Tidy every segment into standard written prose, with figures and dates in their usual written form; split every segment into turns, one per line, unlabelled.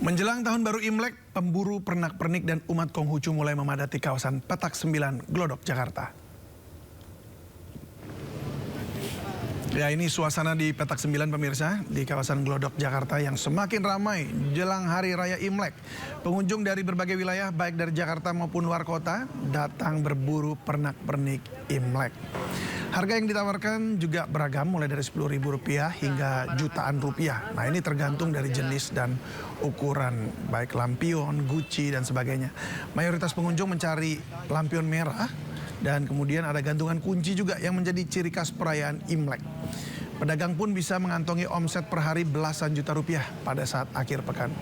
Menjelang tahun baru Imlek, pemburu pernak-pernik dan umat Konghucu mulai memadati kawasan Petak 9, Glodok, Jakarta. Ya, ini suasana di Petak 9 pemirsa, di kawasan Glodok, Jakarta yang semakin ramai jelang Hari Raya Imlek. Pengunjung dari berbagai wilayah, baik dari Jakarta maupun luar kota, datang berburu pernak-pernik Imlek. Harga yang ditawarkan juga beragam, mulai dari Rp10.000 hingga jutaan rupiah. Nah, ini tergantung dari jenis dan ukuran, baik lampion, guci, dan sebagainya. Mayoritas pengunjung mencari lampion merah, dan kemudian ada gantungan kunci juga yang menjadi ciri khas perayaan Imlek. Pedagang pun bisa mengantongi omset per hari belasan juta rupiah pada saat akhir pekan.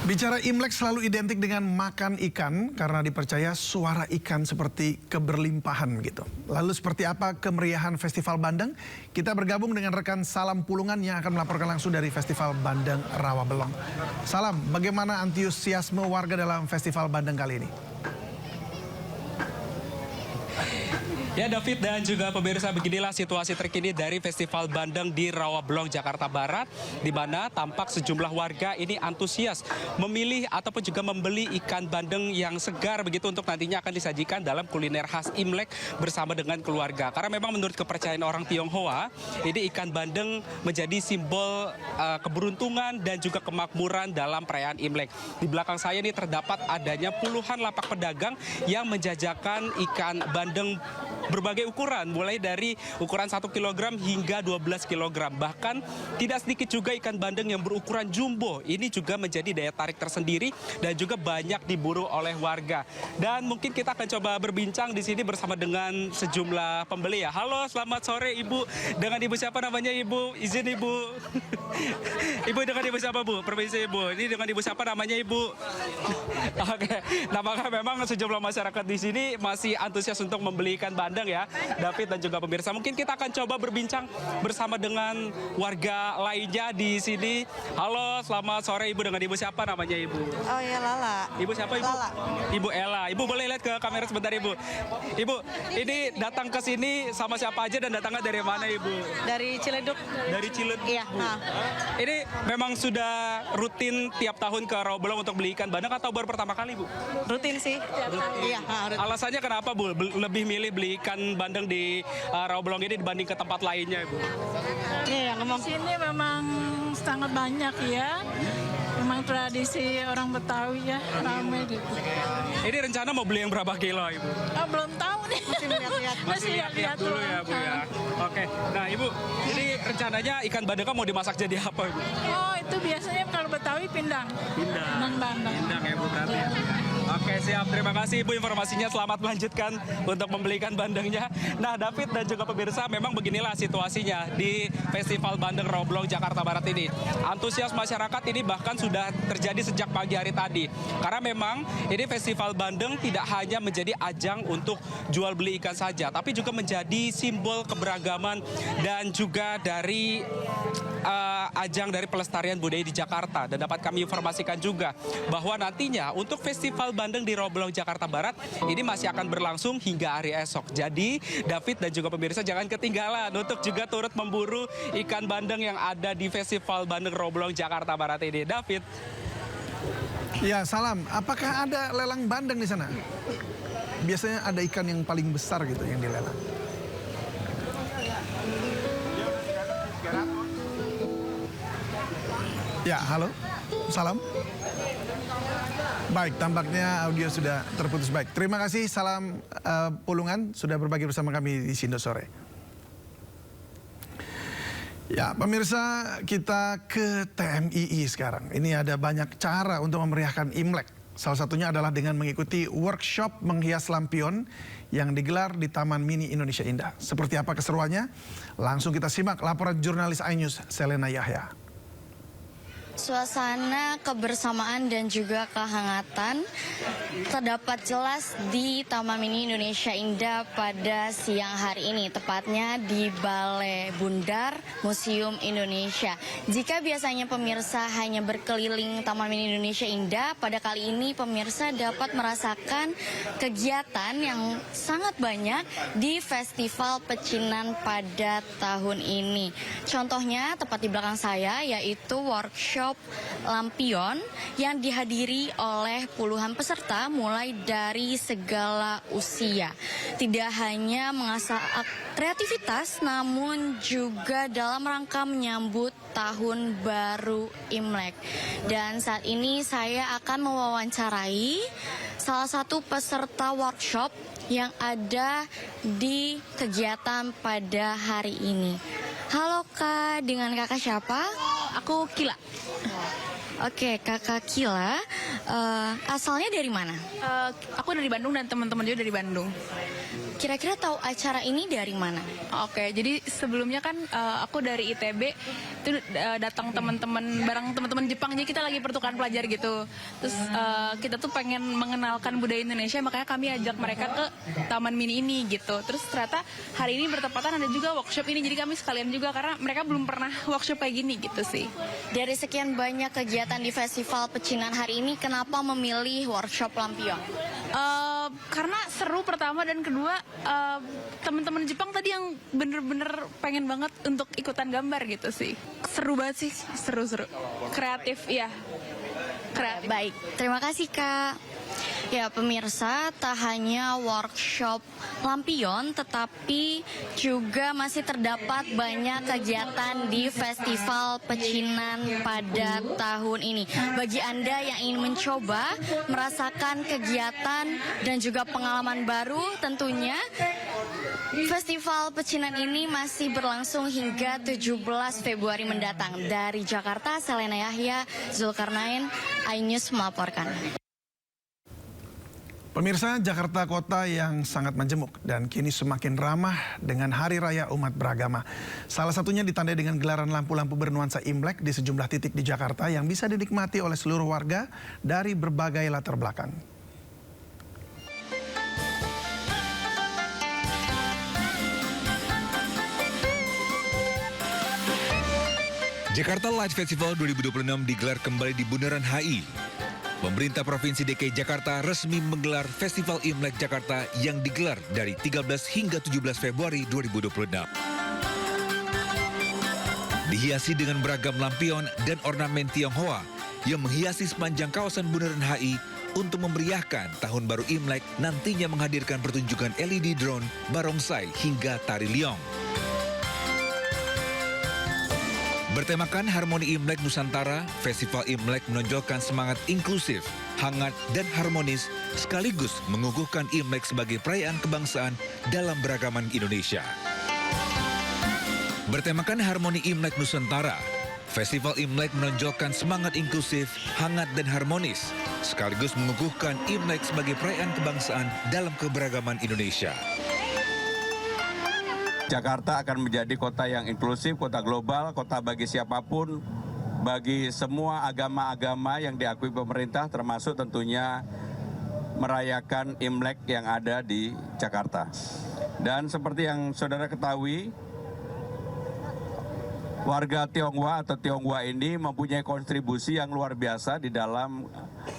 Bicara Imlek selalu identik dengan makan ikan karena dipercaya suara ikan seperti keberlimpahan gitu. Lalu seperti apa kemeriahan Festival Bandeng? Kita bergabung dengan rekan Salam Pulungan yang akan melaporkan langsung dari Festival Bandeng Rawabelong. Salam, bagaimana antusiasme warga dalam Festival Bandeng kali ini?
Ya David dan juga pemirsa, beginilah situasi terkini dari Festival Bandeng di Rawabelong, Jakarta Barat, di mana tampak sejumlah warga ini antusias memilih ataupun juga membeli ikan bandeng yang segar begitu untuk nantinya akan disajikan dalam kuliner khas Imlek bersama dengan keluarga. Karena memang menurut kepercayaan orang Tionghoa, ini ikan bandeng menjadi simbol keberuntungan dan juga kemakmuran dalam perayaan Imlek. Di belakang saya ini terdapat adanya puluhan lapak pedagang yang menjajakan ikan bandeng berbagai ukuran, mulai dari ukuran 1 kg hingga 12 kg. Bahkan tidak sedikit juga ikan bandeng yang berukuran jumbo. Ini juga menjadi daya tarik tersendiri dan juga banyak diburu oleh warga. Dan mungkin kita akan coba berbincang di sini bersama dengan sejumlah pembeli ya. Halo, selamat sore Ibu. Dengan Ibu siapa namanya Ibu? Izin Ibu. Ibu dengan Ibu siapa Bu? Permisi Ibu. Ini dengan Ibu siapa namanya Ibu? Oke. Nah, maka memang sejumlah masyarakat di sini masih antusias untuk membeli ikan bandeng ya, David dan juga pemirsa. Mungkin kita akan coba berbincang bersama dengan warga lainnya di sini. Halo, selamat sore Ibu. Dengan Ibu siapa namanya Ibu?
Oh ya, Lala.
Ibu siapa Ibu?
Lala.
Ibu Ella. Ibu boleh lihat ke kamera sebentar Ibu. Ibu, ini datang ke sini sama siapa aja dan datangnya dari mana Ibu?
Dari Ciledug.
Dari Ciledug.
Iya. Nah.
Ini memang sudah rutin tiap tahun ke Rawabelong untuk beli ikan bandeng atau baru pertama kali Bu?
Rutin sih.
Rutin.
Iya. Rutin.
Alasannya kenapa Bu lebih milih beli ikan bandeng di Rawabelong ini dibanding ke tempat lainnya Ibu?
Iya, ngomong.
Sini memang sangat banyak ya. Memang tradisi orang Betawi ya, ramai gitu.
Ini rencana mau beli yang berapa kilo Ibu?
Ah, belum tahu nih.
Masih lihat-lihat.
Masih lihat dulu ya Bu ya. Oke, nah Ibu, ini rencananya ikan bandengnya mau dimasak jadi apa Ibu?
Oh, itu biasanya kalau Betawi pindang.
Pindang.
Bandeng.
Pindang ya Bu berarti ya. Oke, siap. Terima kasih Ibu informasinya. Selamat melanjutkan untuk membelikan bandengnya. Nah, David dan juga pemirsa, memang beginilah situasinya di Festival Bandeng Rawabelong, Jakarta Barat ini. Antusias masyarakat ini bahkan sudah terjadi sejak pagi hari tadi. Karena memang ini Festival Bandeng tidak hanya menjadi ajang untuk jual beli ikan saja, tapi juga menjadi simbol keberagaman dan juga dari ajang dari pelestarian budaya di Jakarta. Dan dapat kami informasikan juga bahwa nantinya untuk Festival Bandeng di Rawabelong, Jakarta Barat ini masih akan berlangsung hingga hari esok. Jadi David dan juga pemirsa jangan ketinggalan untuk juga turut memburu ikan bandeng yang ada di Festival Bandeng Rawabelong, Jakarta Barat ini. David.
Ya, Salam. Apakah ada lelang bandeng di sana? Biasanya ada ikan yang paling besar gitu yang dilelang. Ya, halo. Salam. Baik, tampaknya audio sudah terputus. Baik, terima kasih Salam Pulungan sudah berbagi bersama kami di Sindo Sore. Ya, pemirsa, kita ke TMII sekarang. Ini ada banyak cara untuk memeriahkan Imlek. Salah satunya adalah dengan mengikuti workshop menghias lampion yang digelar di Taman Mini Indonesia Indah. Seperti apa keseruannya? Langsung kita simak laporan jurnalis iNews Selena Yahya.
Suasana kebersamaan dan juga kehangatan terdapat jelas di Taman Mini Indonesia Indah pada siang hari ini, tepatnya di Balai Bundar Museum Indonesia. Jika biasanya pemirsa hanya berkeliling Taman Mini Indonesia Indah, pada kali ini pemirsa dapat merasakan kegiatan yang sangat banyak di Festival Pecinan pada tahun ini. Contohnya tepat di belakang saya, yaitu workshop lampion yang dihadiri oleh puluhan peserta mulai dari segala usia. Tidak hanya mengasah kreativitas, namun juga dalam rangka menyambut Tahun Baru Imlek. Dan saat ini saya akan mewawancarai salah satu peserta workshop yang ada di kegiatan pada hari ini. Halo Kak, dengan Kakak siapa?
Aku Kila.
Oke, Kakak Kila, asalnya dari mana?
Aku dari Bandung dan teman-teman juga dari Bandung.
Kira-kira tahu acara ini dari mana?
Oke, jadi sebelumnya kan aku dari ITB itu datang teman-teman bareng teman-teman Jepang, jadi kita lagi pertukaran pelajar gitu. Terus kita tuh pengen mengenalkan budaya Indonesia, makanya kami ajak mereka ke Taman Mini ini gitu. Terus ternyata hari ini bertepatan ada juga workshop ini, jadi kami sekalian juga karena mereka belum pernah workshop kayak gini gitu sih.
Dari sekian banyak kegiatan di Festival Pecinan hari ini, kenapa memilih workshop lampion?
Karena seru pertama, dan kedua teman-teman Jepang tadi yang bener-bener pengen banget untuk ikutan gambar gitu sih. Seru banget sih, seru-seru. Kreatif, iya. Kreatif.
Baik, terima kasih Kak. Ya pemirsa, tak hanya workshop lampion, tetapi juga masih terdapat banyak kegiatan di Festival Pecinan pada tahun ini. Bagi Anda yang ingin mencoba, merasakan kegiatan dan juga pengalaman baru tentunya, Festival Pecinan ini masih berlangsung hingga 17 Februari mendatang. Dari Jakarta, Selena Yahya, Zulkarnain, iNews melaporkan.
Pemirsa, Jakarta kota yang sangat majemuk dan kini semakin ramah dengan Hari Raya Umat Beragama. Salah satunya ditandai dengan gelaran lampu-lampu bernuansa Imlek di sejumlah titik di Jakarta yang bisa dinikmati oleh seluruh warga dari berbagai latar belakang.
Jakarta Light Festival 2026 digelar kembali di Bundaran HI. Pemerintah Provinsi DKI Jakarta resmi menggelar Festival Imlek Jakarta yang digelar dari 13 hingga 17 Februari 2026. Dihiasi dengan beragam lampion dan ornamen Tionghoa yang menghiasi sepanjang kawasan Bundaran HI untuk memeriahkan Tahun Baru Imlek, nantinya menghadirkan pertunjukan LED drone, barongsai hingga tari liong. Bertemakan Harmoni Imlek Nusantara, Festival Imlek menonjolkan semangat inklusif, hangat, dan harmonis, sekaligus mengukuhkan Imlek sebagai perayaan kebangsaan dalam beragaman Indonesia. Bertemakan Harmoni Imlek Nusantara, Festival Imlek menonjolkan semangat inklusif, hangat, dan harmonis, sekaligus mengukuhkan Imlek sebagai perayaan kebangsaan dalam keberagaman Indonesia.
Jakarta akan menjadi kota yang inklusif, kota global, kota bagi siapapun, bagi semua agama-agama yang diakui pemerintah, termasuk tentunya merayakan Imlek yang ada di Jakarta. Dan seperti yang saudara ketahui, warga Tionghoa atau Tionghoa ini mempunyai kontribusi yang luar biasa di dalam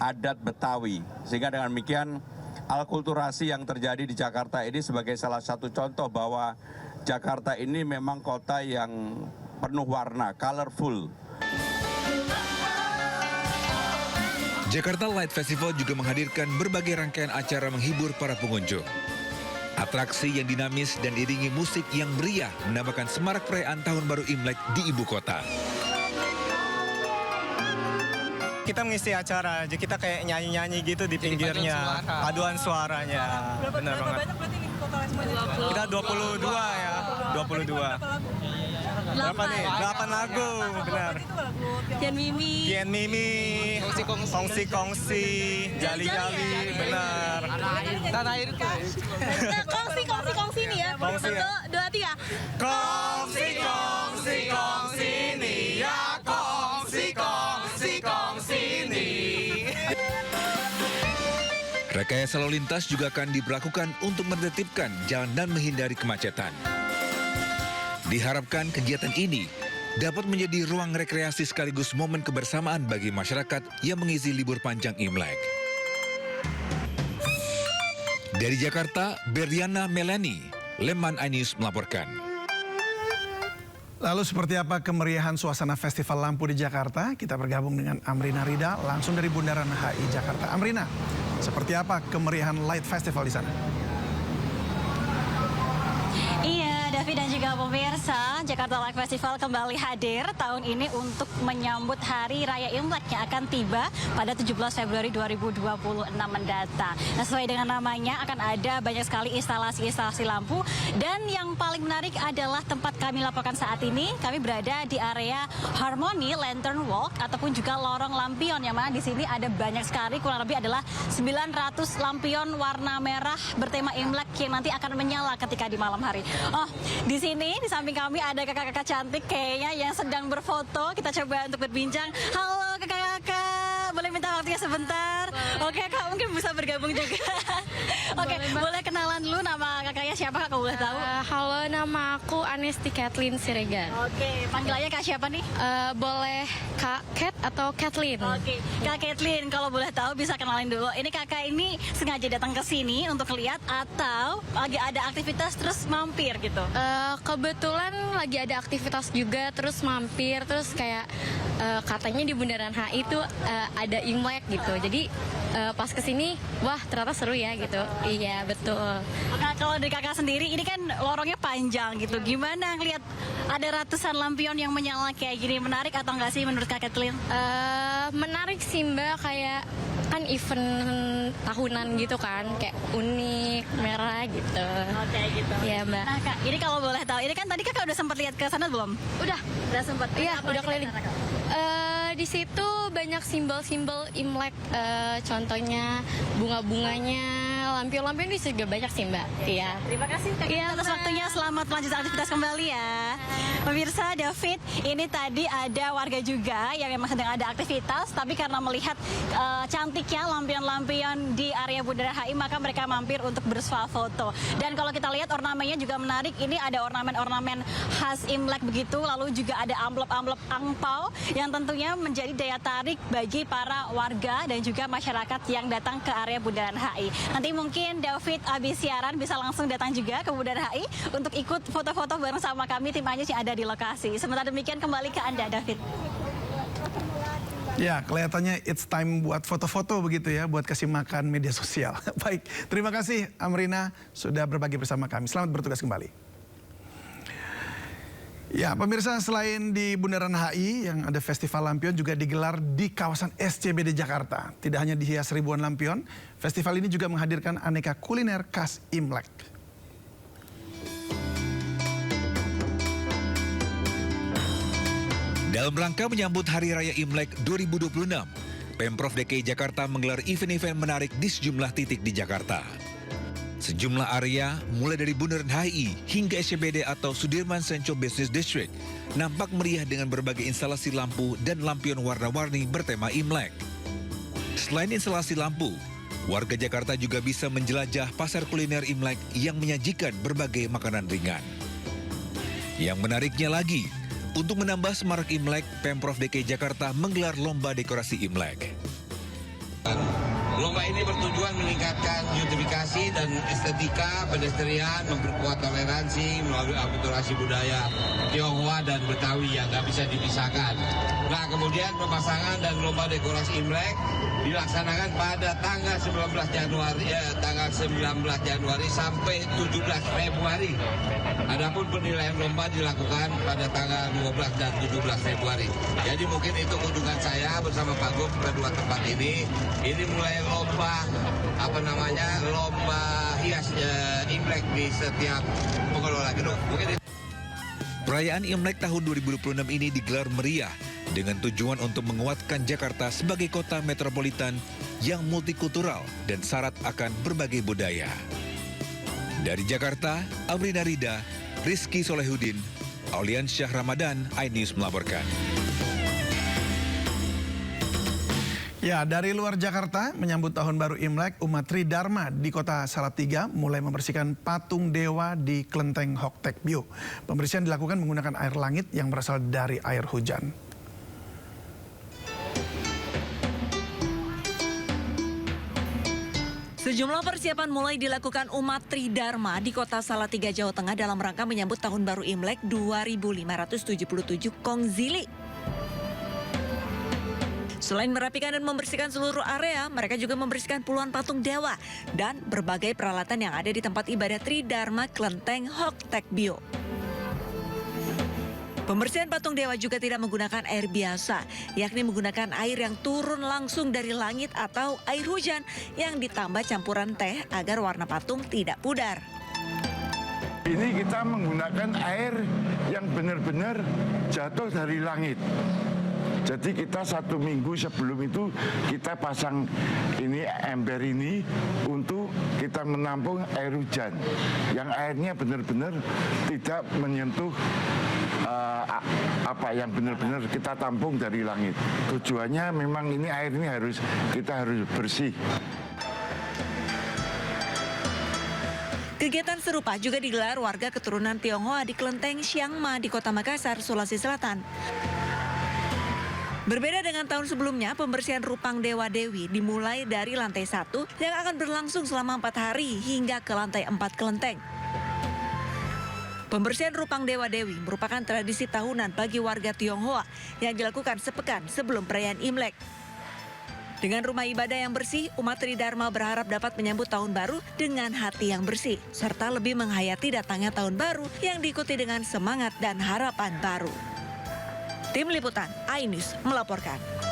adat Betawi. Sehingga dengan demikian, alkulturasi yang terjadi di Jakarta ini sebagai salah satu contoh bahwa Jakarta ini memang kota yang penuh warna, colorful.
Jakarta Light Festival juga menghadirkan berbagai rangkaian acara menghibur para pengunjung. Atraksi yang dinamis dan diiringi musik yang meriah menambahkan semarak perayaan Tahun Baru Imlek di ibu kota.
Kita mengisi acara, jadi kita kayak nyanyi-nyanyi gitu di pinggirnya, paduan suaranya. Benar banget. Kita 22 ya, 22. Berapa nih? 8 lagu, benar.
Kian Mimi,
Kongsi, Jali-Jali, benar. Tanah airku.
kongsi nih ya.
Kongsi ya.
1, 2, 3.
Kongsi nih ya, kongsi.
Rekayasa lalu lintas juga akan diberlakukan untuk menertibkan jalan dan menghindari kemacetan. Diharapkan kegiatan ini dapat menjadi ruang rekreasi sekaligus momen kebersamaan bagi masyarakat yang mengisi libur panjang Imlek. Dari Jakarta, Berliana Melani, Leman iNews melaporkan.
Lalu seperti apa kemeriahan suasana Festival Lampu di Jakarta? Kita bergabung dengan Amrina Rida langsung dari Bundaran HI Jakarta. Amrina, seperti apa kemeriahan Light Festival di sana?
Iya, David dan juga pemirsa, Jakarta Light Festival kembali hadir tahun ini untuk menyambut Hari Raya Imlek yang akan tiba pada 17 Februari 2026 mendatang. Nah, sesuai dengan namanya akan ada banyak sekali instalasi-instalasi lampu dan yang paling menarik adalah tempat kami laporkan saat ini. Kami berada di area Harmony Lantern Walk ataupun juga lorong lampion yang mana di sini ada banyak sekali, kurang lebih adalah 900 lampion warna merah bertema Imlek yang nanti akan menyala ketika di malam hari. Oh, di sini di samping kami ada kakak-kakak cantik kayaknya yang sedang berfoto. Kita coba untuk berbincang. Halo kakak-kakak, boleh minta waktunya sebentar? Oke, kak mungkin bisa bergabung juga. Oke, boleh kenalan dulu nama kakaknya siapa kak, boleh tahu?
Halo, nama aku Anesti Kathleen Siregar.
Oke, panggilannya kak siapa nih?
Boleh Kak Kat atau Kathleen?
Oke, Kak Kathleen, kalau boleh tahu bisa kenalin dulu. Ini kakak ini sengaja datang ke sini untuk lihat atau lagi ada aktivitas terus mampir gitu?
Kebetulan lagi ada aktivitas juga, terus mampir, terus kayak katanya di Bundaran HI itu ada Imlek gitu. Jadi pas kesini, wah ternyata seru ya gitu. Iya betul.
Oke, kalau dari kakak sendiri, ini kan lorongnya panjang gitu. Gimana ngelihat ada ratusan lampion yang menyala kayak gini? Menarik atau enggak sih menurut Kak Kathleen?
Menarik sih Mbak, kayak kan event tahunan gitu kan, kayak unik, merah gitu.
Oke gitu.
Iya Mbak.
Nah kak, ini kalau boleh tahu, ini kan tadi kakak udah sempat lihat ke sana belum?
Udah
sempat.
Iya, udah keliling. Di situ banyak simbol-simbol Imlek, contohnya bunga-bunganya, lampion-lampion di juga banyak sih Mbak. Iya.
Terima kasih Kak atas waktunya. Selamat melanjutkan aktivitas kembali ya. Pemirsa, David, ini tadi ada warga juga yang memang sedang ada aktivitas, tapi karena melihat cantiknya lampion-lampion di area Bundaran HI, maka mereka mampir untuk bersuah foto. Dan kalau kita lihat ornamennya juga menarik. Ini ada ornamen-ornamen khas Imlek begitu, lalu juga ada amplop-amplop angpau yang tentunya menjadi daya tarik bagi para warga dan juga masyarakat yang datang ke area Bundaran HI. Nanti mungkin David habis siaran bisa langsung datang juga ke Bundaran HI untuk ikut foto-foto bareng sama kami tim Anjus yang ada di lokasi. Sementara demikian kembali ke Anda, David.
Ya, kelihatannya it's time buat foto-foto begitu ya, buat kasih makan media sosial. Baik, terima kasih Amrina sudah berbagi bersama kami. Selamat bertugas kembali. Ya, pemirsa, selain di Bundaran HI yang ada festival lampion juga digelar di kawasan SCBD Jakarta. Tidak hanya dihias ribuan lampion, festival ini juga menghadirkan aneka kuliner khas Imlek.
Dalam rangka menyambut Hari Raya Imlek 2026, Pemprov DKI Jakarta menggelar event-event menarik di sejumlah titik di Jakarta. Sejumlah area, mulai dari Bundaran HI hingga SCBD atau Sudirman Central Business District, nampak meriah dengan berbagai instalasi lampu dan lampion warna-warni bertema Imlek. Selain instalasi lampu, warga Jakarta juga bisa menjelajah pasar kuliner Imlek yang menyajikan berbagai makanan ringan. Yang menariknya lagi, untuk menambah semarak Imlek, Pemprov DKI Jakarta menggelar lomba dekorasi Imlek.
Lomba ini bertujuan meningkatkan beautifikasi dan estetika pedestrian, memperkuat toleransi melalui akulturasi budaya Tionghoa dan Betawi yang nggak bisa dipisahkan. Nah, kemudian pemasangan dan lomba dekorasi Imlek dilaksanakan pada tanggal 19 Januari sampai 17 Februari. Adapun penilaian lomba dilakukan pada tanggal 12 dan 17 Februari. Jadi mungkin itu kunjungan saya bersama Pak Gub ke dua tempat ini. Ini mulai lomba lomba hias Imlek di setiap pengelola gedung. Mungkin itu.
Perayaan Imlek tahun 2026 ini digelar meriah dengan tujuan untuk menguatkan Jakarta sebagai kota metropolitan yang multikultural dan syarat akan berbagai budaya. Dari Jakarta, Amrina Rida, Rizky Solehudin, Aulian Syah Ramadan, iNews melaporkan.
Ya, dari luar Jakarta menyambut Tahun Baru Imlek, umat Tridharma di kota Salatiga mulai membersihkan patung dewa di Kelenteng Hoktekbyo. Pembersihan dilakukan menggunakan air langit yang berasal dari air hujan.
Sejumlah persiapan mulai dilakukan umat Tridharma di kota Salatiga, Jawa Tengah dalam rangka menyambut Tahun Baru Imlek 2577 Kongzili. Selain merapikan dan membersihkan seluruh area, mereka juga membersihkan puluhan patung dewa dan berbagai peralatan yang ada di tempat ibadah Tridharma Kelenteng Hoktekbyo. Pembersihan patung dewa juga tidak menggunakan air biasa, yakni menggunakan air yang turun langsung dari langit atau air hujan yang ditambah campuran teh agar warna patung tidak pudar.
Ini kita menggunakan air yang benar-benar jatuh dari langit. Jadi kita 1 minggu sebelum itu kita pasang ini ember ini untuk kita menampung air hujan. Yang airnya benar-benar tidak menyentuh apa yang benar-benar kita tampung dari langit. Tujuannya memang ini air ini kita harus bersih.
Kegiatan serupa juga digelar warga keturunan Tionghoa di Kelenteng Siangma di Kota Makassar, Sulawesi Selatan. Berbeda dengan tahun sebelumnya, pembersihan Rupang Dewa Dewi dimulai dari lantai 1 yang akan berlangsung selama 4 hari hingga ke lantai 4 kelenteng. Pembersihan Rupang Dewa Dewi merupakan tradisi tahunan bagi warga Tionghoa yang dilakukan sepekan sebelum perayaan Imlek. Dengan rumah ibadah yang bersih, umat Tridharma berharap dapat menyambut tahun baru dengan hati yang bersih, serta lebih menghayati datangnya tahun baru yang diikuti dengan semangat dan harapan baru. Tim Liputan iNews melaporkan.